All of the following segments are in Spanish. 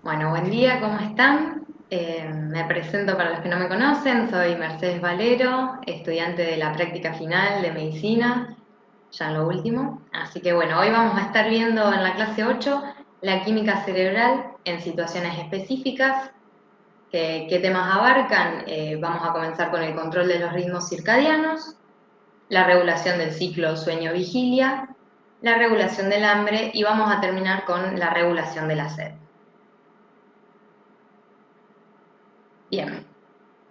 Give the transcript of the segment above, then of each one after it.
Bueno, buen día, ¿cómo están? Me presento para los que no me conocen, soy Mercedes Valero, estudiante de la práctica final de medicina, ya en lo último. Así que bueno, hoy vamos a estar viendo en la clase 8 la química cerebral en situaciones específicas. ¿Qué temas abarcan? Vamos a comenzar con el control de los ritmos circadianos, la regulación del ciclo sueño-vigilia, la regulación del hambre y vamos a terminar con la regulación de la sed. Bien.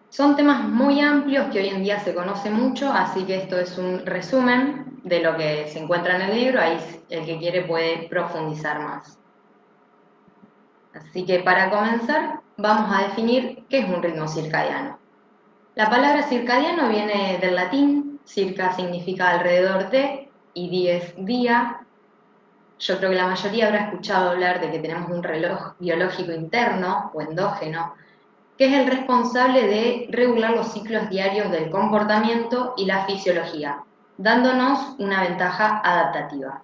Son temas muy amplios que hoy en día se conoce mucho, así que esto es un resumen de lo que se encuentra en el libro, ahí el que quiere puede profundizar más. Así que para comenzar vamos a definir qué es un ritmo circadiano. La palabra circadiano viene del latín, circa significa alrededor de y dies día. Yo creo que la mayoría habrá escuchado hablar de que tenemos un reloj biológico interno o endógeno, que es el responsable de regular los ciclos diarios del comportamiento y la fisiología, dándonos una ventaja adaptativa.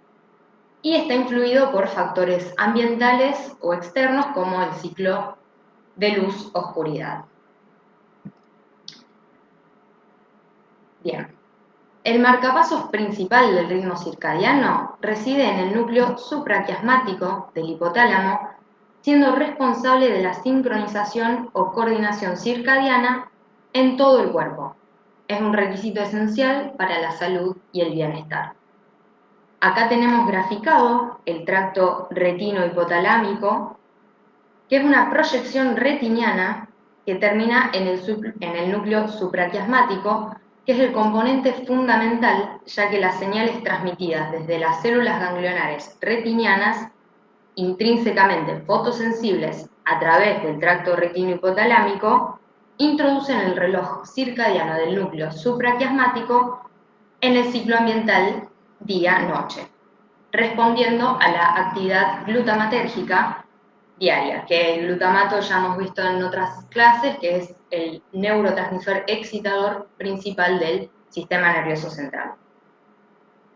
Y está influido por factores ambientales o externos como el ciclo de luz-oscuridad. Bien, el marcapasos principal del ritmo circadiano reside en el núcleo supraquiasmático del hipotálamo, siendo responsable de la sincronización o coordinación circadiana en todo el cuerpo. Es un requisito esencial para la salud y el bienestar. Acá tenemos graficado el tracto retino-hipotalámico, que es una proyección retiniana que termina en el núcleo supraquiasmático, que es el componente fundamental, ya que las señales transmitidas desde las células ganglionares retinianas, intrínsecamente fotosensibles a través del tracto retino-hipotalámico, introducen el reloj circadiano del núcleo supraquiasmático en el ciclo ambiental día-noche, respondiendo a la actividad glutamatérgica diaria, que el glutamato ya hemos visto en otras clases, que es el neurotransmisor excitador principal del sistema nervioso central.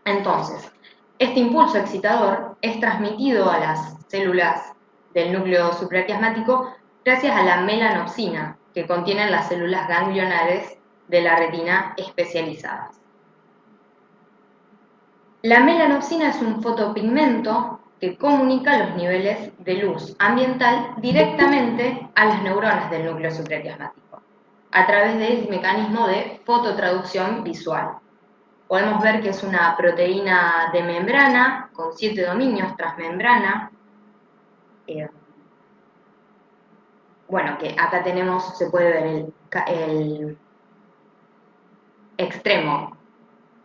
Entonces, este impulso excitador es transmitido a las células del núcleo supraquiasmático gracias a la melanopsina, que contienen las células ganglionares de la retina especializadas. La melanopsina es un fotopigmento que comunica los niveles de luz ambiental directamente a las neuronas del núcleo supraquiasmático, a través del mecanismo de fototraducción visual. Podemos ver que es una proteína de membrana con 7 dominios transmembrana. Bueno, que acá tenemos, se puede ver el extremo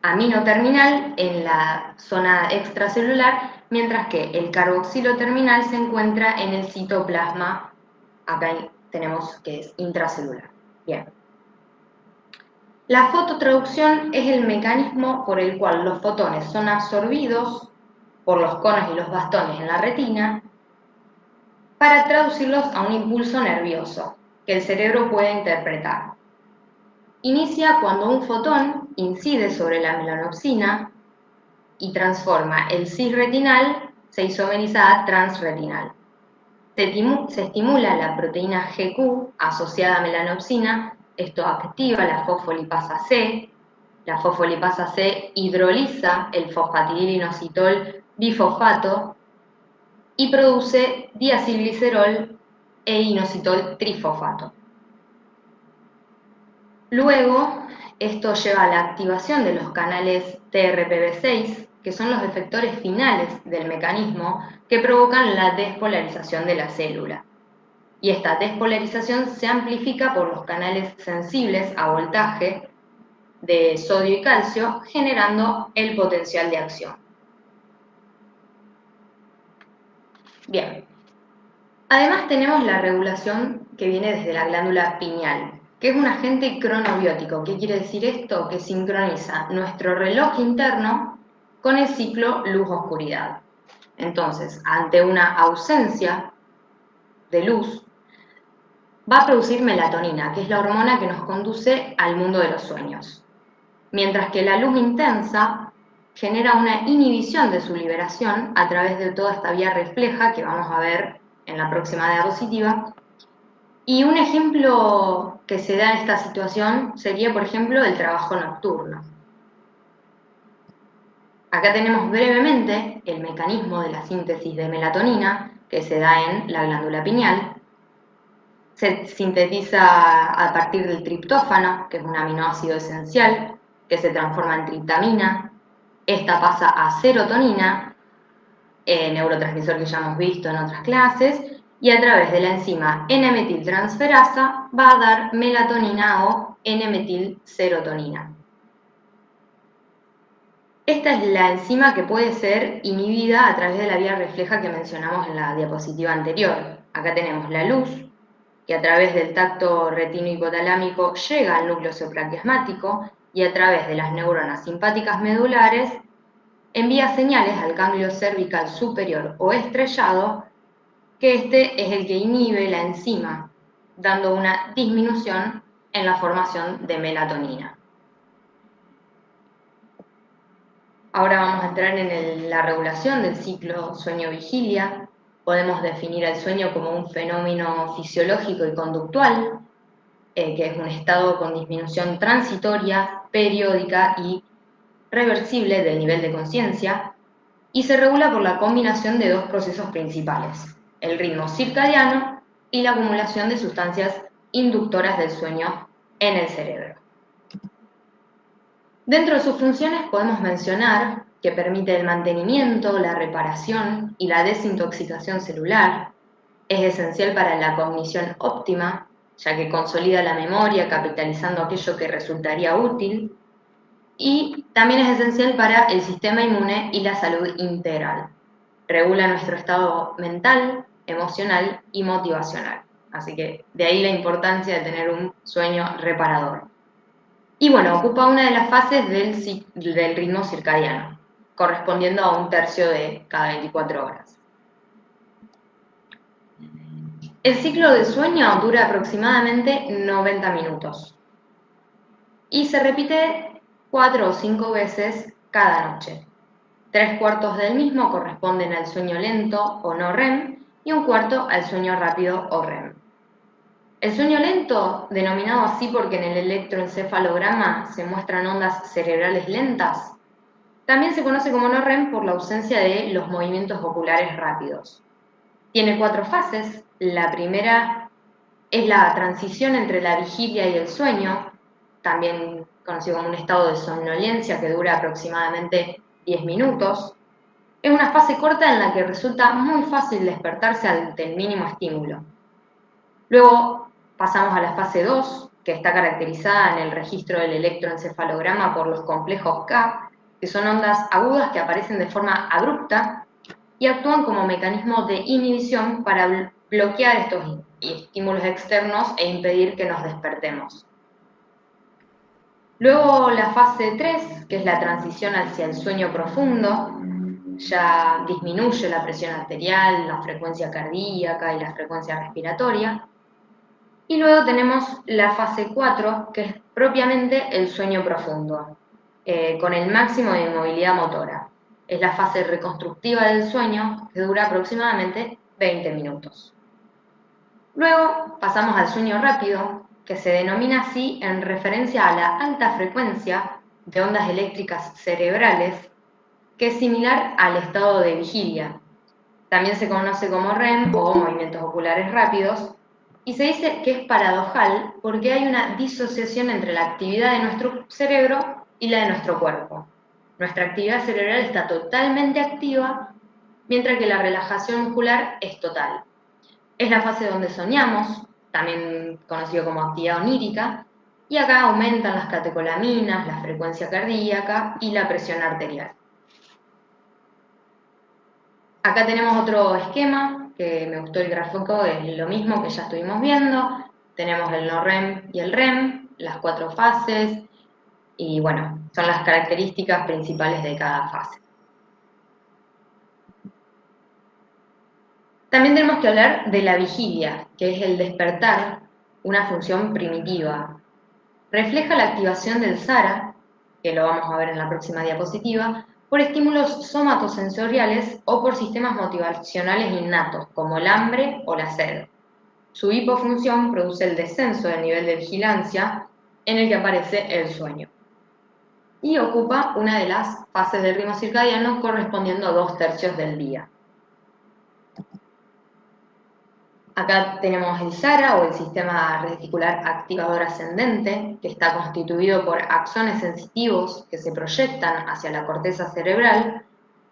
amino terminal en la zona extracelular, mientras que el carboxilo terminal se encuentra en el citoplasma, acá tenemos que es intracelular. Bien. La fototraducción es el mecanismo por el cual los fotones son absorbidos por los conos y los bastones en la retina para traducirlos a un impulso nervioso que el cerebro puede interpretar. Inicia cuando un fotón incide sobre la melanopsina y transforma el cisretinal, se isomeriza a transretinal. Se estimula la proteína GQ asociada a melanopsina, esto activa la fosfolipasa C. La fosfolipasa C hidroliza el fosfatidilinositol bifosfato y produce diacilglicerol e inositol trifosfato. Luego, esto lleva a la activación de los canales TRPV6, que son los efectores finales del mecanismo que provocan la despolarización de la célula. Y esta despolarización se amplifica por los canales sensibles a voltaje de sodio y calcio, generando el potencial de acción. Bien. Además tenemos la regulación que viene desde la glándula pineal, que es un agente cronobiótico. ¿Qué quiere decir esto? Que sincroniza nuestro reloj interno con el ciclo luz-oscuridad. Entonces, ante una ausencia de luz, va a producir melatonina, que es la hormona que nos conduce al mundo de los sueños. Mientras que la luz intensa genera una inhibición de su liberación a través de toda esta vía refleja que vamos a ver en la próxima diapositiva. Y un ejemplo que se da en esta situación sería, por ejemplo, el trabajo nocturno. Acá tenemos brevemente el mecanismo de la síntesis de melatonina que se da en la glándula pineal. Se sintetiza a partir del triptófano, que es un aminoácido esencial, que se transforma en triptamina. Esta pasa a serotonina, neurotransmisor que ya hemos visto en otras clases, y a través de la enzima N-metiltransferasa va a dar melatonina o N-metilserotonina. Esta es la enzima que puede ser inhibida a través de la vía refleja que mencionamos en la diapositiva anterior. Acá tenemos la luz, que a través del tacto retino-hipotalámico llega al núcleo supraquiasmático y a través de las neuronas simpáticas medulares envía señales al ganglio cervical superior o estrellado, que este es el que inhibe la enzima, dando una disminución en la formación de melatonina. Ahora vamos a entrar en la regulación del ciclo sueño-vigilia. Podemos definir el sueño como un fenómeno fisiológico y conductual, que es un estado con disminución transitoria, periódica y reversible del nivel de conciencia, y se regula por la combinación de dos procesos principales, el ritmo circadiano y la acumulación de sustancias inductoras del sueño en el cerebro. Dentro de sus funciones podemos mencionar que permite el mantenimiento, la reparación y la desintoxicación celular. Es esencial para la cognición óptima, ya que consolida la memoria capitalizando aquello que resultaría útil. Y también es esencial para el sistema inmune y la salud integral. Regula nuestro estado mental, emocional y motivacional. Así que de ahí la importancia de tener un sueño reparador. Y bueno, ocupa una de las fases del ritmo circadiano, correspondiendo a un tercio de cada 24 horas. El ciclo de sueño dura aproximadamente 90 minutos y se repite 4 o 5 veces cada noche. 3/4 del mismo corresponden al sueño lento o no REM y 1/4 al sueño rápido o REM. El sueño lento, denominado así porque en el electroencefalograma se muestran ondas cerebrales lentas, también se conoce como no REM por la ausencia de los movimientos oculares rápidos. Tiene 4 fases. La primera es la transición entre la vigilia y el sueño, también conocido como un estado de somnolencia que dura aproximadamente 10 minutos. Es una fase corta en la que resulta muy fácil despertarse ante el mínimo estímulo. Luego pasamos a la fase 2, que está caracterizada en el registro del electroencefalograma por los complejos K, que son ondas agudas que aparecen de forma abrupta y actúan como mecanismo de inhibición para bloquear estos estímulos externos e impedir que nos despertemos. Luego la fase 3, que es la transición hacia el sueño profundo, ya disminuye la presión arterial, la frecuencia cardíaca y la frecuencia respiratoria. Y luego tenemos la fase 4, que es propiamente el sueño profundo, con el máximo de inmovilidad motora. Es la fase reconstructiva del sueño, que dura aproximadamente 20 minutos. Luego pasamos al sueño rápido, que se denomina así en referencia a la alta frecuencia de ondas eléctricas cerebrales, que es similar al estado de vigilia. También se conoce como REM o movimientos oculares rápidos, y se dice que es paradojal porque hay una disociación entre la actividad de nuestro cerebro y la de nuestro cuerpo. Nuestra actividad cerebral está totalmente activa, mientras que la relajación muscular es total. Es la fase donde soñamos, también conocido como actividad onírica, y acá aumentan las catecolaminas, la frecuencia cardíaca y la presión arterial. Acá tenemos otro esquema, que me gustó el gráfico, es lo mismo que ya estuvimos viendo. Tenemos el no REM y el REM, las 4 fases, y bueno, son las características principales de cada fase. También tenemos que hablar de la vigilia, que es el despertar, una función primitiva. Refleja la activación del SARA, que lo vamos a ver en la próxima diapositiva, por estímulos somatosensoriales o por sistemas motivacionales innatos, como el hambre o la sed. Su hipofunción produce el descenso del nivel de vigilancia en el que aparece el sueño. Y ocupa una de las fases del ritmo circadiano correspondiendo a 2/3 del día. Acá tenemos el SARA o el sistema reticular activador ascendente, que está constituido por axones sensitivos que se proyectan hacia la corteza cerebral,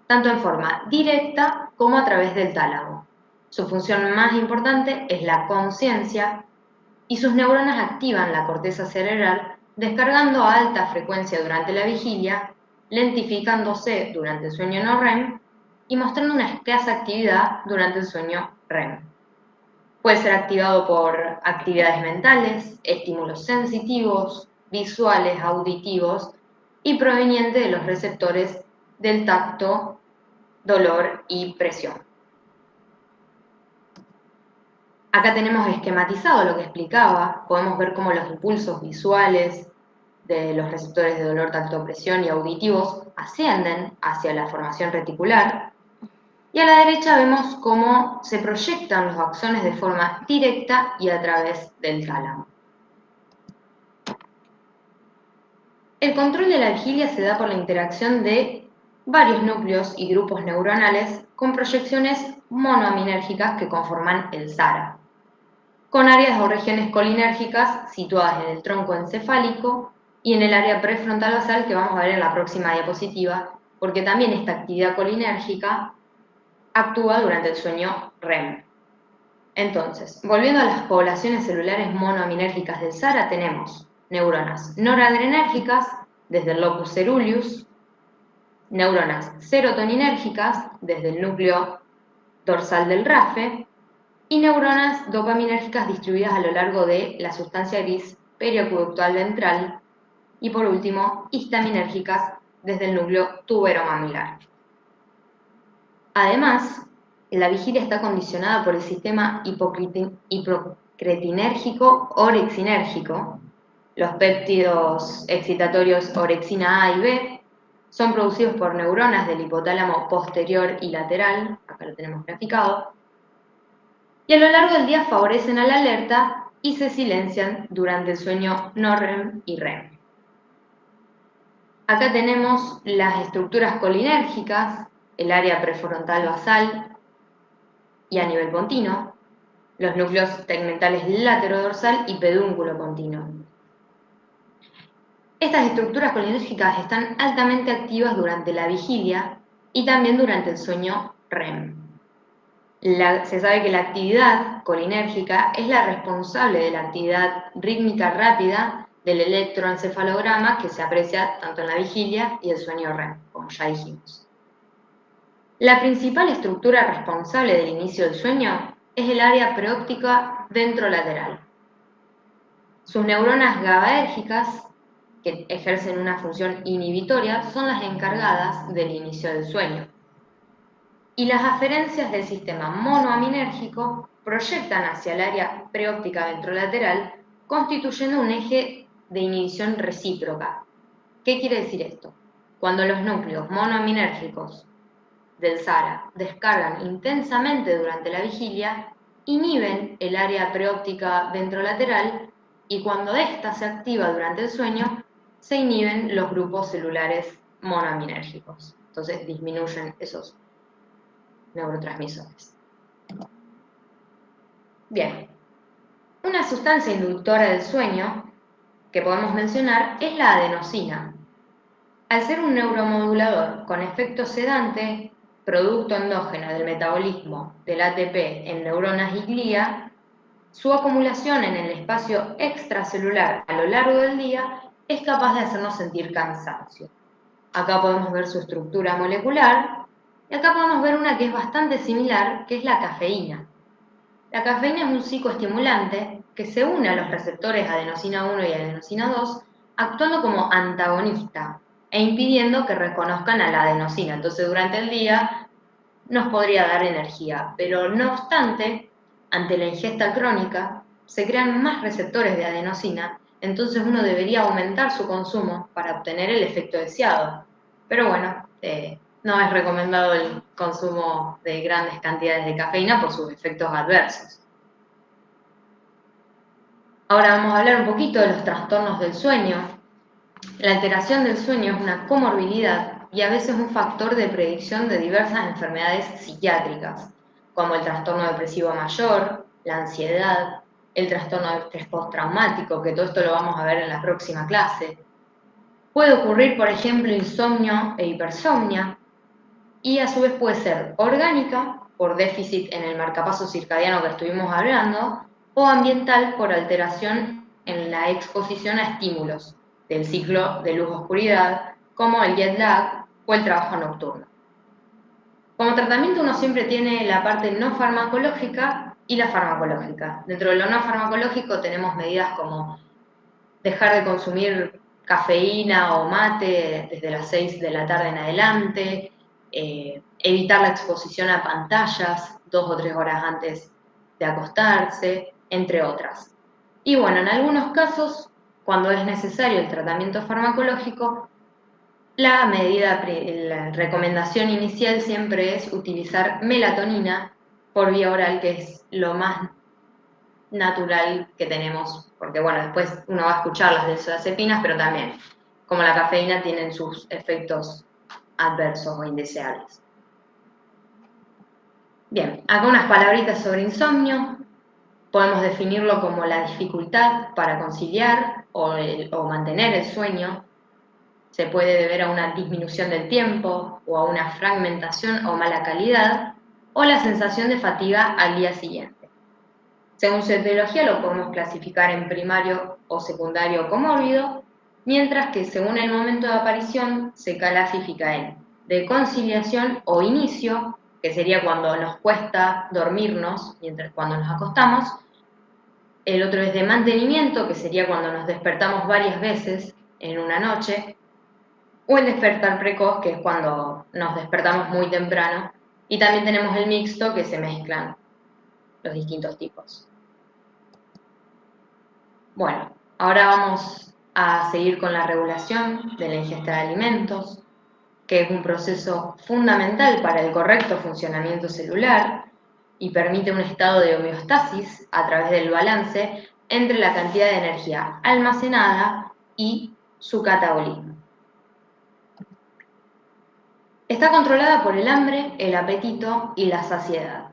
tanto en forma directa como a través del tálamo. Su función más importante es la conciencia y sus neuronas activan la corteza cerebral descargando a alta frecuencia durante la vigilia, lentificándose durante el sueño no REM y mostrando una escasa actividad durante el sueño REM. Puede ser activado por actividades mentales, estímulos sensitivos, visuales, auditivos y proveniente de los receptores del tacto, dolor y presión. Acá tenemos esquematizado lo que explicaba, podemos ver cómo los impulsos visuales de los receptores de dolor, tacto, presión y auditivos ascienden hacia la formación reticular. Y a la derecha vemos cómo se proyectan los axones de forma directa y a través del tálamo. El control de la vigilia se da por la interacción de varios núcleos y grupos neuronales con proyecciones monoaminérgicas que conforman el SARA, con áreas o regiones colinérgicas situadas en el tronco encefálico y en el área prefrontal basal que vamos a ver en la próxima diapositiva, porque también esta actividad colinérgica actúa durante el sueño REM. Entonces, volviendo a las poblaciones celulares monoaminérgicas del SARA, tenemos neuronas noradrenérgicas desde el locus ceruleus, neuronas serotoninérgicas desde el núcleo dorsal del RAFE y neuronas dopaminérgicas distribuidas a lo largo de la sustancia gris periacueductal ventral y por último, histaminérgicas desde el núcleo tuberomamilar. Además, la vigilia está condicionada por el sistema hipocretinérgico orexinérgico. Los péptidos excitatorios orexina A y B son producidos por neuronas del hipotálamo posterior y lateral, acá lo tenemos graficado, y a lo largo del día favorecen a la alerta y se silencian durante el sueño no REM y REM. Acá tenemos las estructuras colinérgicas, el área prefrontal basal y a nivel pontino, los núcleos tegmentales laterodorsal y pedúnculo pontino. Estas estructuras colinérgicas están altamente activas durante la vigilia y también durante el sueño REM. Se sabe que la actividad colinérgica es la responsable de la actividad rítmica rápida del electroencefalograma que se aprecia tanto en la vigilia y el sueño REM, como ya dijimos. La principal estructura responsable del inicio del sueño es el área preóptica ventrolateral. Sus neuronas GABAérgicas, que ejercen una función inhibitoria, son las encargadas del inicio del sueño. Y las aferencias del sistema monoaminérgico proyectan hacia el área preóptica ventrolateral, constituyendo un eje de inhibición recíproca. ¿Qué quiere decir esto? Cuando los núcleos monoaminérgicos del SARA descargan intensamente durante la vigilia, inhiben el área preóptica ventrolateral y cuando ésta se activa durante el sueño, se inhiben los grupos celulares monoaminérgicos. Entonces disminuyen esos neurotransmisores. Bien, una sustancia inductora del sueño que podemos mencionar es la adenosina. Al ser un neuromodulador con efecto sedante, producto endógeno del metabolismo del ATP en neuronas y glía, su acumulación en el espacio extracelular a lo largo del día es capaz de hacernos sentir cansancio. Acá podemos ver su estructura molecular y acá podemos ver una que es bastante similar, que es la cafeína. La cafeína es un psicoestimulante que se une a los receptores adenosina 1 y adenosina 2, actuando como antagonista e impidiendo que reconozcan a la adenosina. Entonces, durante el día nos podría dar energía, pero no obstante, ante la ingesta crónica, se crean más receptores de adenosina, entonces uno debería aumentar su consumo para obtener el efecto deseado. Pero bueno, no es recomendado el consumo de grandes cantidades de cafeína por sus efectos adversos. Ahora vamos a hablar un poquito de los trastornos del sueño. La alteración del sueño es una comorbilidad y a veces un factor de predicción de diversas enfermedades psiquiátricas, como el trastorno depresivo mayor, la ansiedad, el trastorno de estrés postraumático, que todo esto lo vamos a ver en la próxima clase. Puede ocurrir, por ejemplo, insomnio e hipersomnia, y a su vez puede ser orgánica, por déficit en el marcapaso circadiano que estuvimos hablando, o ambiental por alteración en la exposición a estímulos del ciclo de luz-oscuridad, como el jet lag o el trabajo nocturno. Como tratamiento uno siempre tiene la parte no farmacológica y la farmacológica. Dentro de lo no farmacológico tenemos medidas como dejar de consumir cafeína o mate desde las 6 de la tarde en adelante, evitar la exposición a pantallas 2 o 3 horas antes de acostarse, entre otras. Y bueno, en algunos casos, cuando es necesario el tratamiento farmacológico, la recomendación inicial siempre es utilizar melatonina por vía oral, que es lo más natural que tenemos, porque bueno, después uno va a escuchar las benzodiazepinas, pero también, como la cafeína, tienen sus efectos adversos o indeseables. Bien, acá unas palabritas sobre insomnio. Podemos definirlo como la dificultad para conciliar o mantener el sueño. Se puede deber a una disminución del tiempo o a una fragmentación o mala calidad, o la sensación de fatiga al día siguiente. Según su etiología lo podemos clasificar en primario o secundario comórbido, mientras que según el momento de aparición se clasifica en de conciliación o inicio, que sería cuando nos cuesta dormirnos mientras cuando nos acostamos. El otro es de mantenimiento, que sería cuando nos despertamos varias veces en una noche, o el despertar precoz, que es cuando nos despertamos muy temprano, y también tenemos el mixto, que se mezclan los distintos tipos. Bueno, ahora vamos a seguir con la regulación de la ingesta de alimentos, que es un proceso fundamental para el correcto funcionamiento celular y permite un estado de homeostasis a través del balance entre la cantidad de energía almacenada y su catabolismo. Está controlada por el hambre, el apetito y la saciedad.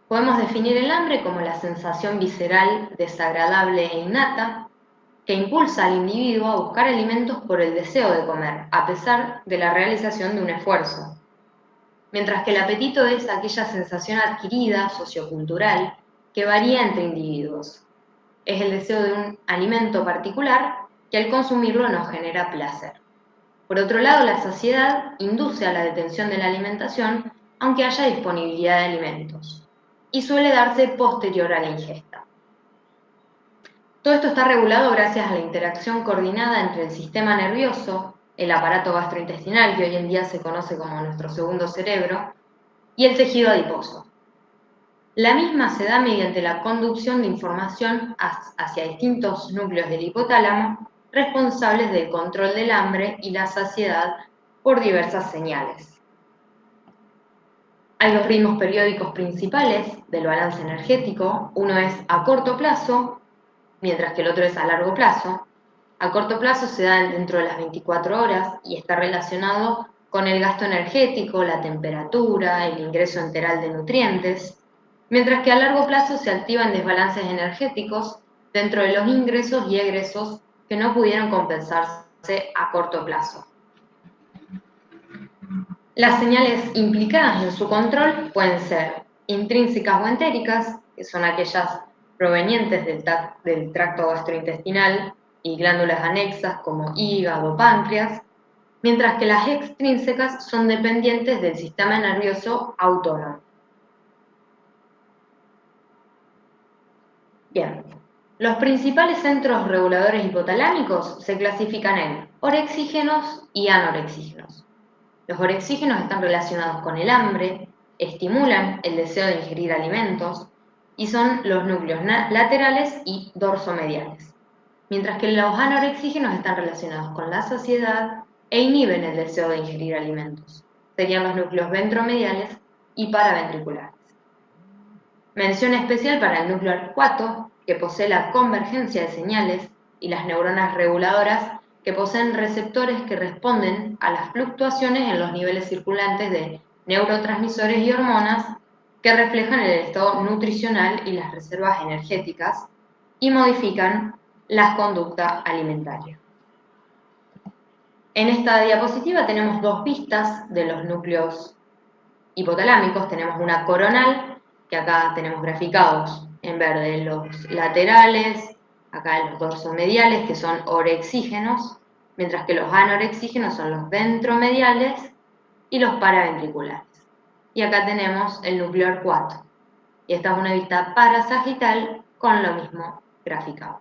Podemos definir el hambre como la sensación visceral desagradable e innata que impulsa al individuo a buscar alimentos por el deseo de comer, a pesar de la realización de un esfuerzo. Mientras que el apetito es aquella sensación adquirida, sociocultural, que varía entre individuos. Es el deseo de un alimento particular que al consumirlo nos genera placer. Por otro lado, la saciedad induce a la detención de la alimentación, aunque haya disponibilidad de alimentos, y suele darse posterior a la ingesta. Todo esto está regulado gracias a la interacción coordinada entre el sistema nervioso, el aparato gastrointestinal, que hoy en día se conoce como nuestro segundo cerebro, y el tejido adiposo. La misma se da mediante la conducción de información hacia distintos núcleos del hipotálamo, responsables del control del hambre y la saciedad por diversas señales. Hay dos ritmos periódicos principales del balance energético. Uno es a corto plazo, mientras que el otro es a largo plazo. A corto plazo se da dentro de las 24 horas y está relacionado con el gasto energético, la temperatura, el ingreso enteral de nutrientes, mientras que a largo plazo se activan desbalances energéticos dentro de los ingresos y egresos que no pudieron compensarse a corto plazo. Las señales implicadas en su control pueden ser intrínsecas o entéricas, que son aquellas provenientes del tracto gastrointestinal y glándulas anexas como hígado o páncreas, mientras que las extrínsecas son dependientes del sistema nervioso autónomo. Bien, los principales centros reguladores hipotalámicos se clasifican en orexígenos y anorexígenos. Los orexígenos están relacionados con el hambre, estimulan el deseo de ingerir alimentos y son los núcleos laterales y dorsomediales, mientras que los anorexígenos están relacionados con la saciedad, e inhiben el deseo de ingerir alimentos. Serían los núcleos ventromediales y paraventriculares. Mención especial para el núcleo arcuato, que posee la convergencia de señales, y las neuronas reguladoras, que poseen receptores que responden a las fluctuaciones en los niveles circulantes de neurotransmisores y hormonas que reflejan el estado nutricional y las reservas energéticas y modifican la conducta alimentaria. En esta diapositiva tenemos dos vistas de los núcleos hipotalámicos. Tenemos una coronal, que acá tenemos graficados en verde los laterales, acá los dorsomediales, que son orexígenos, mientras que los anorexígenos son los ventromediales y los paraventriculares. Y acá tenemos el núcleo arcuato. Y esta es una vista parasagital con lo mismo graficado.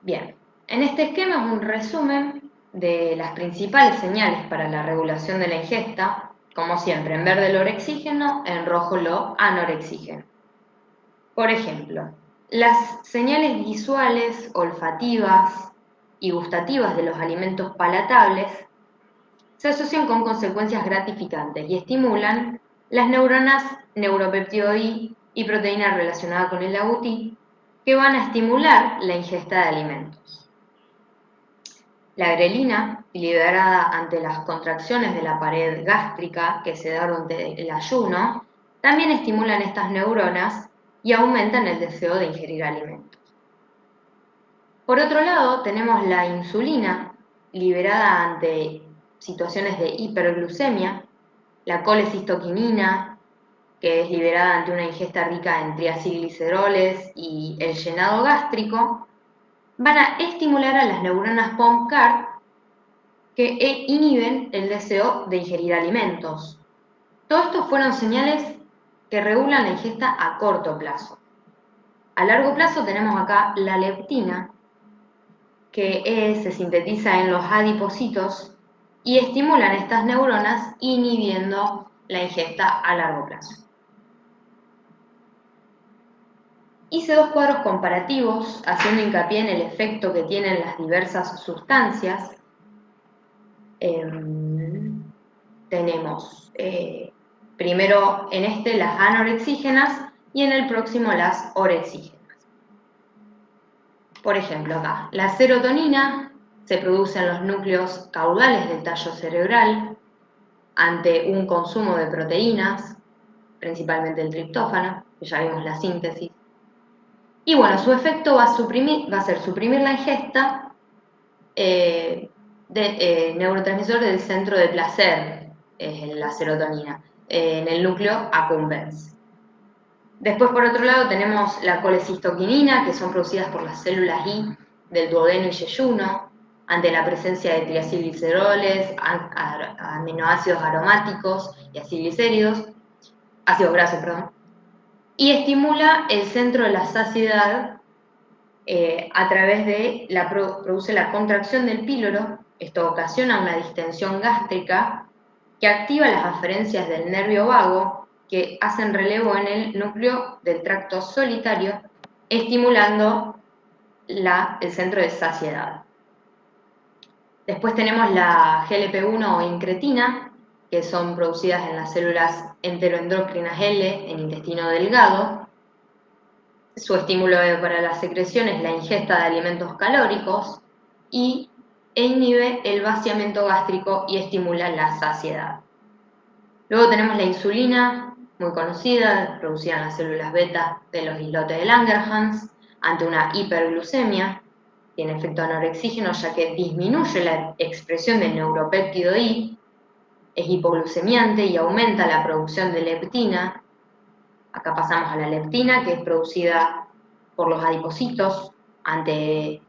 Bien, en este esquema es un resumen de las principales señales para la regulación de la ingesta, como siempre, en verde lo orexígeno, en rojo lo anorexígeno. Por ejemplo, las señales visuales, olfativas y gustativas de los alimentos palatables se asocian con consecuencias gratificantes y estimulan las neuronas neuropéptido I y proteína relacionada con el agouti, que van a estimular la ingesta de alimentos. La grelina, liberada ante las contracciones de la pared gástrica que se da durante el ayuno, también estimulan estas neuronas y aumentan el deseo de ingerir alimentos. Por otro lado, tenemos la insulina, liberada ante situaciones de hiperglucemia, la colecistoquinina, que es liberada ante una ingesta rica en triacilgliceroles y el llenado gástrico, van a estimular a las neuronas POMC-CART que inhiben el deseo de ingerir alimentos. Todo esto fueron señales que regulan la ingesta a corto plazo. A largo plazo tenemos acá la leptina, que se sintetiza en los adipocitos y estimulan estas neuronas inhibiendo la ingesta a largo plazo. Hice dos cuadros comparativos haciendo hincapié en el efecto que tienen las diversas sustancias. Tenemos primero en este las anorexígenas y en el próximo las orexígenas. Por ejemplo, acá, la serotonina se produce en los núcleos caudales del tallo cerebral ante un consumo de proteínas, principalmente el triptófano, que ya vimos la síntesis. Y bueno, su efecto va a ser suprimir la ingesta de neurotransmisor del centro de placer, la serotonina, en el núcleo accumbens. Después, por otro lado, tenemos la colecistoquinina, que son producidas por las células I del duodeno y yeyuno, ante la presencia de triacilgliceroles, aminoácidos aromáticos y ácidos grasos, y estimula el centro de la saciedad a través de produce la contracción del píloro. Esto ocasiona una distensión gástrica que activa las aferencias del nervio vago que hacen relevo en el núcleo del tracto solitario, estimulando el centro de saciedad. Después tenemos la GLP-1 o incretina, que son producidas en las células enteroendocrinas L en intestino delgado. Su estímulo para la secreción es la ingesta de alimentos calóricos e inhibe el vaciamiento gástrico y estimula la saciedad. Luego tenemos la insulina, muy conocida, producida en las células beta de los islotes de Langerhans, ante una hiperglucemia. Tiene efecto anorexígeno ya que disminuye la expresión del neuropéptido I, es hipoglucemiante y aumenta la producción de leptina. Acá pasamos a la leptina, que es producida por los adipocitos ante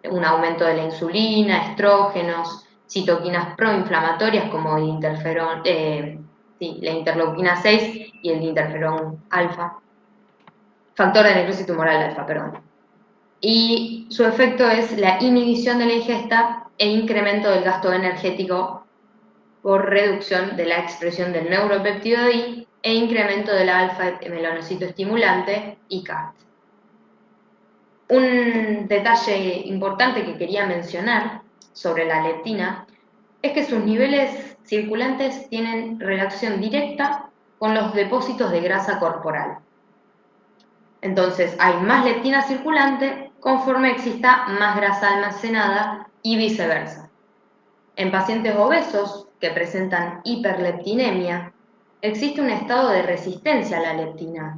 un aumento de la insulina, estrógenos, citoquinas proinflamatorias como el interferón, la interleuquina 6 y el interferón alfa, factor de necrosis tumoral alfa, perdón. Y su efecto es la inhibición de la ingesta e incremento del gasto energético por reducción de la expresión del neuropéptido I e incremento de la alfa-melanocito estimulante y CART. Un detalle importante que quería mencionar sobre la leptina es que sus niveles circulantes tienen relación directa con los depósitos de grasa corporal. Entonces, hay más leptina circulante conforme exista más grasa almacenada y viceversa. En pacientes obesos que presentan hiperleptinemia, existe un estado de resistencia a la leptina,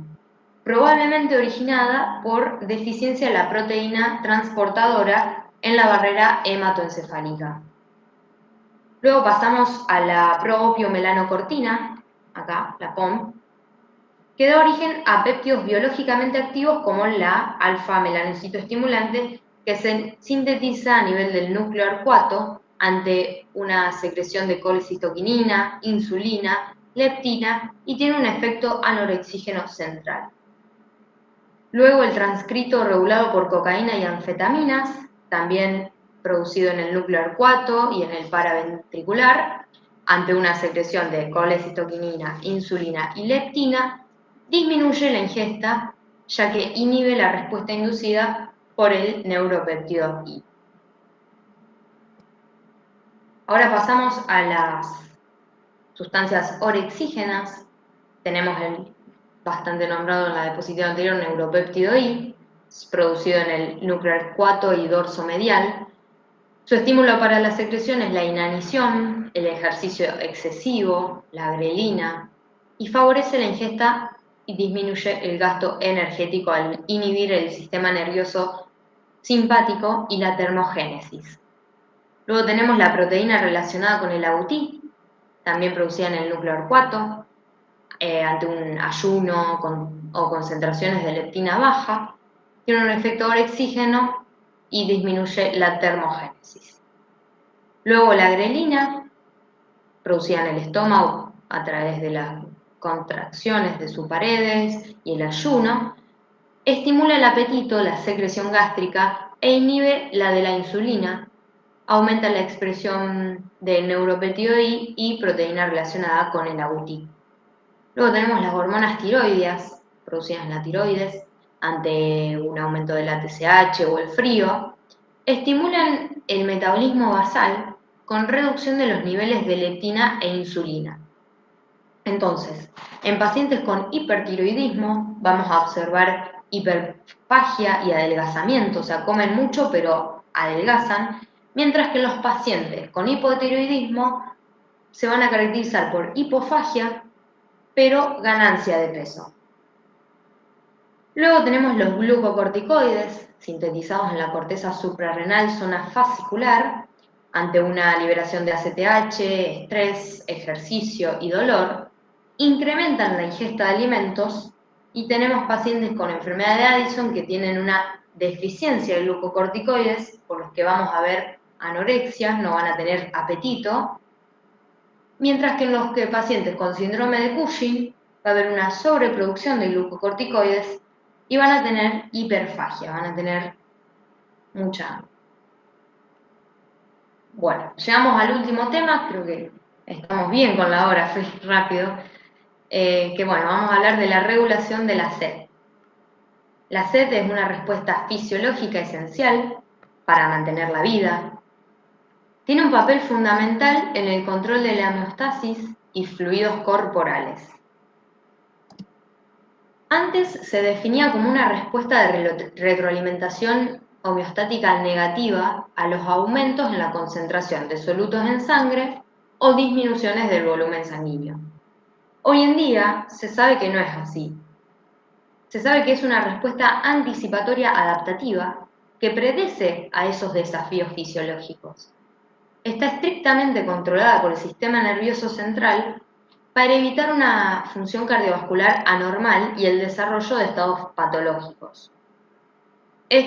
probablemente originada por deficiencia de la proteína transportadora en la barrera hematoencefálica. Luego pasamos a la proopiomelanocortina, acá, la POM, que da origen a péptidos biológicamente activos como la alfa-melanocitoestimulante, que se sintetiza a nivel del núcleo arcuato ante una secreción de colecitoquinina, insulina, leptina y tiene un efecto anorexígeno central. Luego el transcrito regulado por cocaína y anfetaminas, también producido en el núcleo arcuato y en el paraventricular, ante una secreción de colecitoquinina, insulina y leptina, disminuye la ingesta, ya que inhibe la respuesta inducida por el neuropéptido I. Ahora pasamos a las sustancias orexígenas. Tenemos el bastante nombrado en la diapositiva anterior, neuropéptido I, producido en el núcleo arcuato y dorso medial. Su estímulo para la secreción es la inanición, el ejercicio excesivo, la grelina, y favorece la ingesta y disminuye el gasto energético al inhibir el sistema nervioso simpático y la termogénesis. Luego tenemos la proteína relacionada con el agutí, también producida en el núcleo arcuato, ante un ayuno o concentraciones de leptina baja, tiene un efecto orexígeno y disminuye la termogénesis. Luego la grelina, producida en el estómago a través de las contracciones de sus paredes y el ayuno, estimula el apetito, la secreción gástrica e inhibe la de la insulina, aumenta la expresión del neuropéptido I y proteína relacionada con el agutí. Luego tenemos las hormonas tiroideas, producidas en la tiroides, ante un aumento de la TSH o el frío, estimulan el metabolismo basal con reducción de los niveles de leptina e insulina. Entonces, en pacientes con hipertiroidismo vamos a observar hiperfagia y adelgazamiento, o sea, comen mucho pero adelgazan, mientras que los pacientes con hipotiroidismo se van a caracterizar por hipofagia, pero ganancia de peso. Luego tenemos los glucocorticoides, sintetizados en la corteza suprarrenal zona fascicular, ante una liberación de ACTH, estrés, ejercicio y dolor, incrementan la ingesta de alimentos y tenemos pacientes con enfermedad de Addison que tienen una deficiencia de glucocorticoides, por los que vamos a ver anorexia, no van a tener apetito, mientras que en los pacientes con síndrome de Cushing va a haber una sobreproducción de glucocorticoides y van a tener hiperfagia, van a tener mucha hambre. Bueno, llegamos al último tema, creo que estamos bien con la hora, fui rápido, que bueno, vamos a hablar de la regulación de la sed. La sed es una respuesta fisiológica esencial para mantener la vida. Tiene un papel fundamental en el control de la homeostasis y fluidos corporales. Antes se definía como una respuesta de retroalimentación homeostática negativa a los aumentos en la concentración de solutos en sangre o disminuciones del volumen sanguíneo. Hoy en día se sabe que no es así. Se sabe que es una respuesta anticipatoria adaptativa que predece a esos desafíos fisiológicos. Está estrictamente controlada por el sistema nervioso central para evitar una función cardiovascular anormal y el desarrollo de estados patológicos.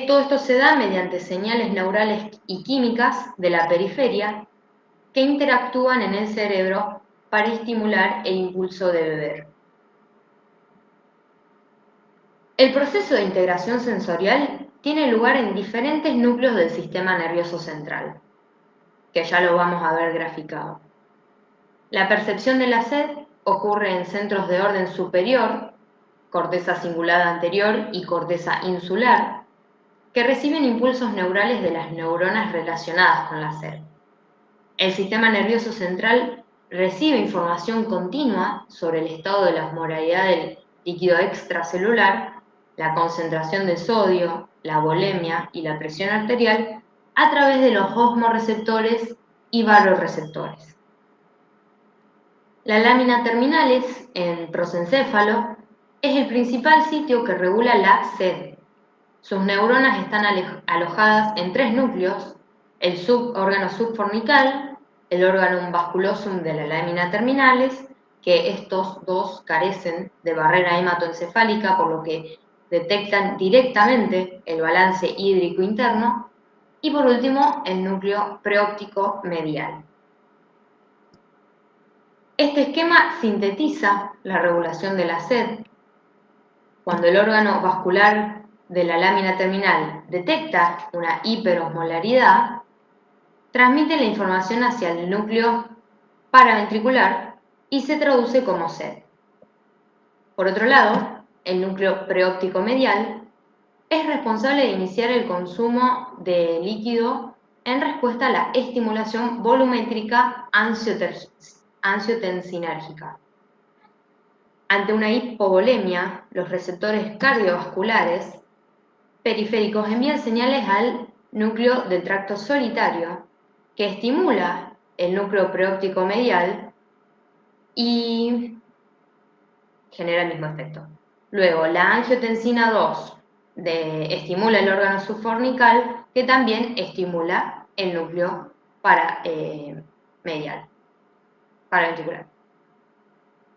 Todo esto se da mediante señales neurales y químicas de la periferia que interactúan en el cerebro para estimular el impulso de beber. El proceso de integración sensorial tiene lugar en diferentes núcleos del sistema nervioso central, que ya lo vamos a ver graficado. La percepción de la sed ocurre en centros de orden superior, corteza cingulada anterior y corteza insular, que reciben impulsos neurales de las neuronas relacionadas con la sed. El sistema nervioso central recibe información continua sobre el estado de la osmolaridad del líquido extracelular, la concentración de sodio, la volemia y la presión arterial a través de los osmoreceptores y varoreceptores. La lámina terminalis en prosencéfalo es el principal sitio que regula la sed. Sus neuronas están alojadas en 3 núcleos: el órgano subfornical, el órgano vasculosum de la lámina terminalis, que estos dos carecen de barrera hematoencefálica, por lo que detectan directamente el balance hídrico interno, y por último el núcleo preóptico medial. Este esquema sintetiza la regulación de la sed. Cuando el órgano vascular de la lámina terminal detecta una hiperosmolaridad, transmite la información hacia el núcleo paraventricular y se traduce como sed. Por otro lado, el núcleo preóptico medial es responsable de iniciar el consumo de líquido en respuesta a la estimulación volumétrica angiotensinérgica. Ante una hipovolemia, los receptores cardiovasculares periféricos envían señales al núcleo del tracto solitario, que estimula el núcleo preóptico medial y genera el mismo efecto. Luego, la angiotensina 2 estimula el órgano subfornical, que también estimula el núcleo paraventricular.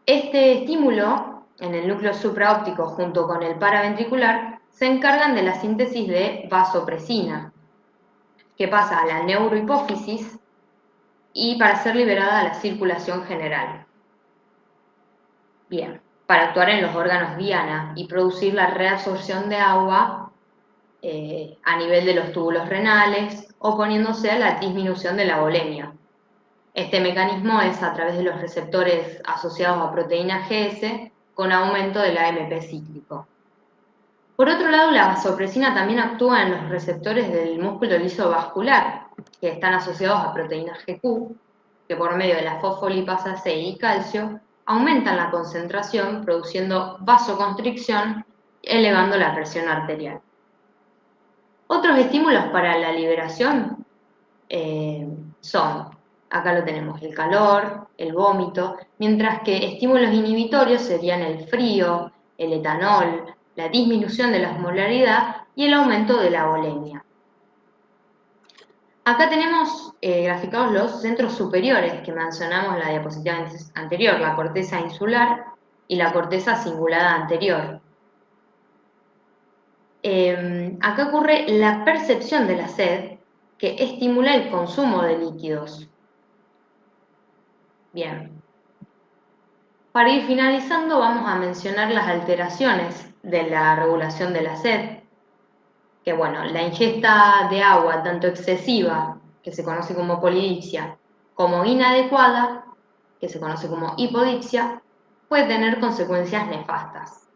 Este estímulo en el núcleo supraóptico junto con el paraventricular se encargan de la síntesis de vasopresina, que pasa a la neurohipófisis y para ser liberada a la circulación general. Bien, para actuar en los órganos diana y producir la reabsorción de agua a nivel de los túbulos renales, oponiéndose a la disminución de la volemia. Este mecanismo es a través de los receptores asociados a proteína GS con aumento del AMP cíclico. Por otro lado, la vasopresina también actúa en los receptores del músculo liso vascular, que están asociados a proteína GQ, que por medio de la fosfolipasa C y calcio aumentan la concentración, produciendo vasoconstricción, elevando la presión arterial. Otros estímulos para la liberación son, acá lo tenemos, el calor, el vómito, mientras que estímulos inhibitorios serían el frío, el etanol, la disminución de la osmolaridad y el aumento de la volemia. Acá tenemos graficados los centros superiores que mencionamos en la diapositiva anterior, la corteza insular y la corteza cingulada anterior. Acá ocurre la percepción de la sed, que estimula el consumo de líquidos. Bien. Para ir finalizando, vamos a mencionar las alteraciones de la regulación de la sed, que bueno, la ingesta de agua tanto excesiva, que se conoce como polidipsia, como inadecuada, que se conoce como hipodipsia, puede tener consecuencias nefastas.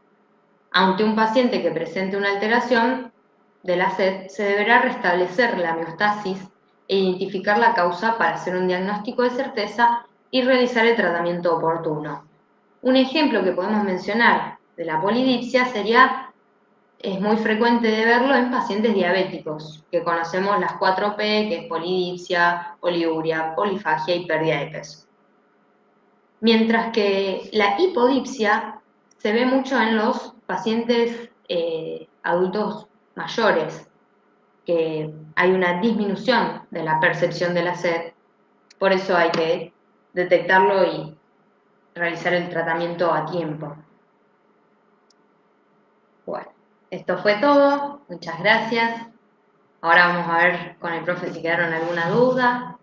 Ante un paciente que presente una alteración de la sed, se deberá restablecer la homeostasis e identificar la causa para hacer un diagnóstico de certeza y realizar el tratamiento oportuno. Un ejemplo que podemos mencionar de la polidipsia es muy frecuente de verlo en pacientes diabéticos, que conocemos las 4P, que es polidipsia, poliuria, polifagia y pérdida de peso. Mientras que la hipodipsia se ve mucho en los pacientes adultos mayores, que hay una disminución de la percepción de la sed, por eso hay que detectarlo y realizar el tratamiento a tiempo. Bueno, esto fue todo, muchas gracias. Ahora vamos a ver con el profe si quedaron alguna duda.